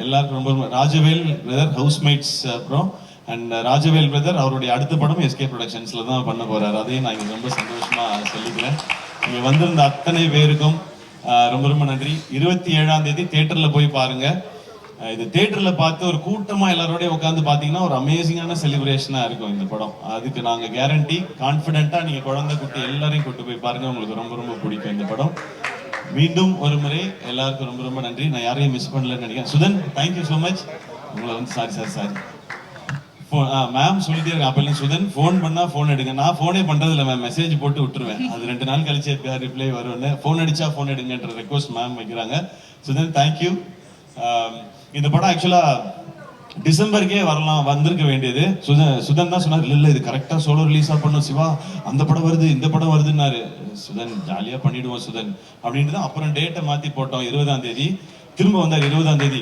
எல்லாருக்கும் ரொம்ப Rajavel brother housemates அப்புறம் அண்ட் ராஜவேல் பிரதர் அவருடைய அடுத்த படம் எஸ்கே ப்ரொடக்ஷன்ஸ்ல தான் பண்ண போறாரு. அதையும் நான் இங்க ரொம்ப சந்தோஷமா சொல்லிக்கிறேன். இங்க வந்திருந்த அத்தனை பேருக்கும் ரொம்ப ரொம்ப நன்றி. 27ஆம் தேதி தியேட்டர்ல போய் பாருங்க. இது தியேட்டர்ல பார்த்து ஒரு கூட்டமா எல்லாரோடய உட்காந்து பாத்தீங்கன்னா ஒரு அமேசிங்கான செலிப்ரேஷனா இருக்கும் இந்த படம். அதுக்கு நாங்க கேரண்டி. கான்பிடென்ட்டா நீங்க குழந்தை குட்டி எல்லாரையும் கூட்டு போய் பாருங்க. உங்களுக்கு ரொம்ப ரொம்ப பிடிக்கும் இந்த படம். மீண்டும் ஒரு முறை எல்லாருக்கும் ரொம்ப ரொம்ப நன்றி. நான் யாரையும் மிஸ் பண்ணலன்னு நினைக்கிறேன். Sudhan, thank you so much. உங்களை வந்து சாரி மேம் சொல்லிட்டே இருக்கேன். அப்ப சுதன் போன் பண்ணா போன் எடுங்க. நான் போனே பண்றது இல்லை மேம், மெசேஜ் போட்டு விட்டுருவேன். அது 2 நாள் கழிச்சு ரிப்ளை வரும்னு. போன் அடிச்சா போன் எடுங்கன்ற ரெக்வஸ்ட் மேம் வைக்கிறாங்க. சுதன் தேங்க்யூ. இந்த படம் ஆக்சுவலா டிசம்பருக்கே வரலாம், வந்திருக்க வேண்டியது. சுதன் தான் சொன்னார், இல்ல இது கரெக்டா சோலோ ரிலீஸா பண்ணும் சிவா, அந்த படம் வருது இந்த படம் வருதுன்னாரு. சுதன் ஜாலியா பண்ணிடுவோம் சுதன் அப்படின்ட்டு தான் அப்புறம் டேட்டை மாத்தி போட்டோம். 20ஆம் தேதி திரும்ப வந்தார். 20ஆம் தேதி